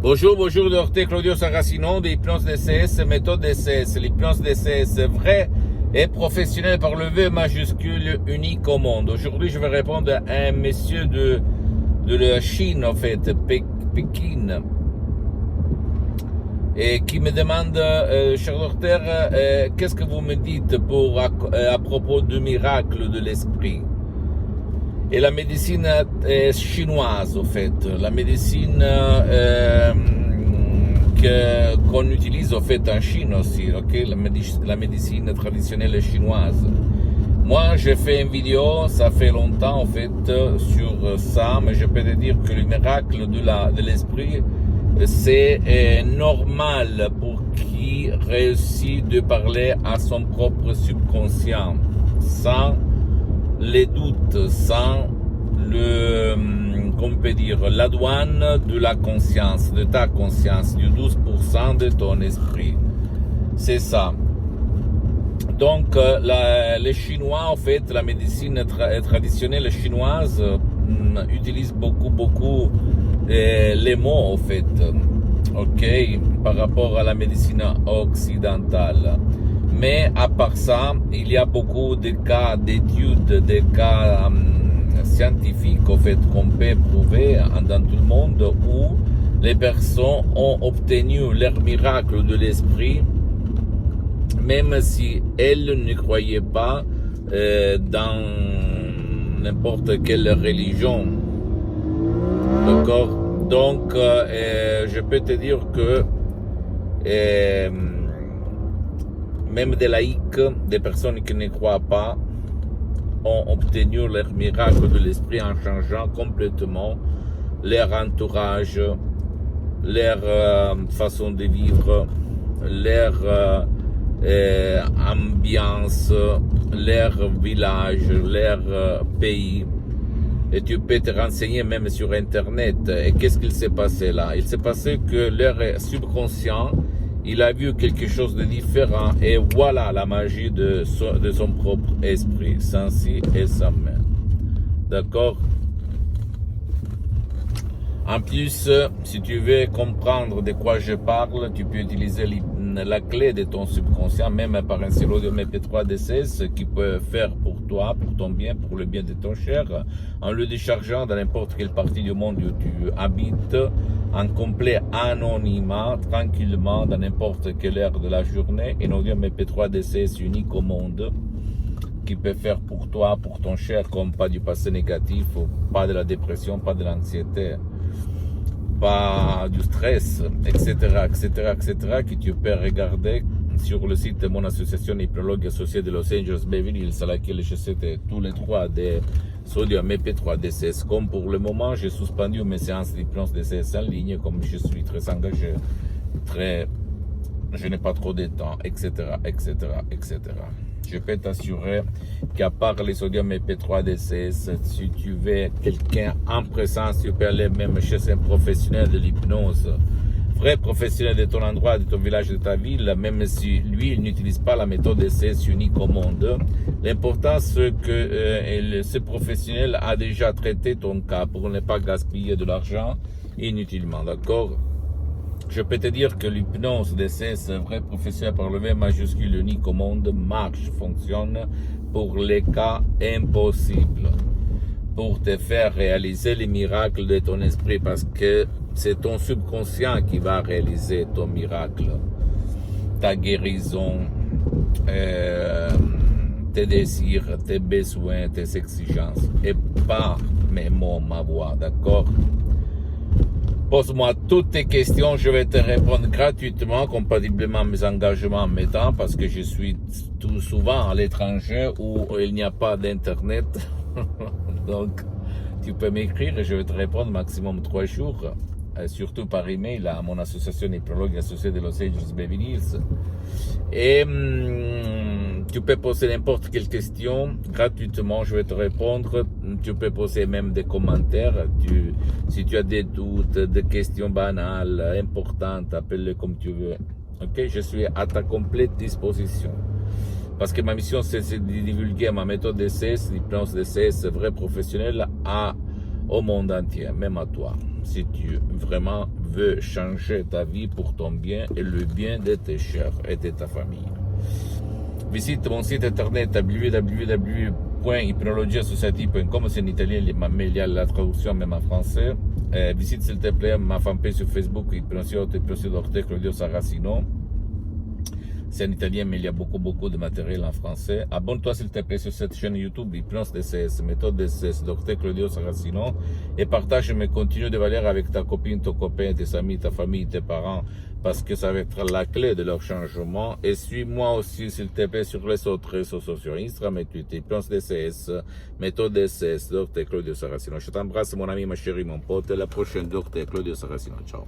Bonjour, bonjour, docteur Claudio Saracino de l'hypnose DCS, méthode DCS. L'hypnose DCS vrai et professionnel par le V majuscule unique au monde. Aujourd'hui, je vais répondre à un monsieur de la Chine, en fait, Pékin, et qui me demande, cher docteur, qu'est-ce que vous me dites à propos du miracle de l'esprit? Et la médecine chinoise, en fait, la médecine qu'on utilise en fait en Chine aussi, okay? La médecine traditionnelle chinoise. Moi, j'ai fait une vidéo, ça fait longtemps en fait, sur ça, mais je peux te dire que le miracle de l'esprit, c'est normal pour qui réussit de parler à son propre subconscient, sans les doutes, sans qu'on peut dire, la douane de la conscience, de ta conscience, du 12% de ton esprit. C'est ça. Donc, les Chinois, en fait, la médecine traditionnelle chinoise utilise beaucoup les mots, en fait, ok, par rapport à la médecine occidentale. Mais à part ça, il y a beaucoup de cas d'études, des cas scientifiques en fait, qu'on peut prouver dans tout le monde où les personnes ont obtenu leur miracle de l'esprit, même si elles ne croyaient pas dans n'importe quelle religion. D'accord? Donc, je peux te dire que même des laïcs, des personnes qui ne croient pas, ont obtenu leur miracle de l'esprit en changeant complètement leur entourage, leur façon de vivre, leur ambiance, leur village, leur pays. Et tu peux te renseigner même sur Internet. Et qu'est-ce qu'il s'est passé là? Il s'est passé que leur subconscient, il a vu quelque chose de différent et voilà la magie de son propre esprit, sans si et sans main. D'accord? En plus, si tu veux comprendre de quoi je parle, tu peux utiliser la clé de ton subconscient, même par un silo de MP3 DCS qui peut faire pour toi, pour ton bien, pour le bien de ton cher, en le déchargeant dans n'importe quelle partie du monde où tu habites, en complet anonymat, tranquillement, dans n'importe quelle heure de la journée, un audio MP3 DCS unique au monde, qui peut faire pour toi, pour ton cher, comme pas du passé négatif, pas de la dépression, pas de l'anxiété, pas du stress, etc., que tu peux regarder sur le site de mon association hypnologue associée de Los Angeles Beverly Hills, à laquelle je cite tous les trois des sodium MP3 DCS. Comme pour le moment, j'ai suspendu mes séances d'hypnose DCS en ligne, comme je suis très engagé, je n'ai pas trop de temps, etc. Je peux t'assurer qu'à part les sodium MP3 DCS, si tu veux quelqu'un en présence, tu peux aller même chez un professionnel de l'hypnose, vrai professionnel de ton endroit, de ton village, de ta ville, même si lui, il n'utilise pas la méthode DCS unique au monde. L'important, c'est que ce professionnel a déjà traité ton cas pour ne pas gaspiller de l'argent inutilement, d'accord? Je peux te dire que l'hypnose DCS, vrai professionnel par le V majuscule unique au monde, marche, fonctionne pour les cas impossibles, pour te faire réaliser les miracles de ton esprit, parce que c'est ton subconscient qui va réaliser ton miracle, ta guérison, tes désirs, tes besoins, tes exigences, et pas mes mots, ma voix, d'accord? Pose-moi toutes tes questions, je vais te répondre gratuitement, compatiblement à mes engagements en mes temps, parce que je suis tout souvent à l'étranger où il n'y a pas d'internet. Donc, tu peux m'écrire et je vais te répondre maximum 3 jours, surtout par email à mon association hypnologue associée de Los Angeles Beverly Hills. Et tu peux poser n'importe quelle question gratuitement, je vais te répondre. Tu peux poser même des commentaires. Si tu as des doutes, des questions banales, importantes, appelle-le comme tu veux. Ok, je suis à ta complète disposition. Parce que ma mission, c'est de divulguer ma méthode DCS, l'hypnose DCS vrai professionnel, au monde entier, même à toi, si tu vraiment veux changer ta vie pour ton bien et le bien de tes chers et de ta famille. Visite mon site internet www.hypnologiassociative.com, c'est en italien, mais il y a la traduction même en français. Visite s'il te plaît ma fanpage sur Facebook, Hypnosie Dr Claudio Saracino. C'est en italien, mais il y a beaucoup de matériel en français. Abonne-toi s'il te plaît sur cette chaîne YouTube, Hypnose DCS, méthode DCS, Dr Claudio Saracino, et partage mes contenus de valeur avec ta copine, ton copain, tes amis, ta famille, tes parents, parce que ça va être la clé de leur changement. Et suis-moi aussi s'il te plaît sur les autres réseaux sociaux, Instagram et Twitter, Hypnose DCS, méthode DCS, Dr Claudio Saracino. Je t'embrasse mon ami, ma chérie, mon pote, à la prochaine Dr Claudio Saracino. Ciao.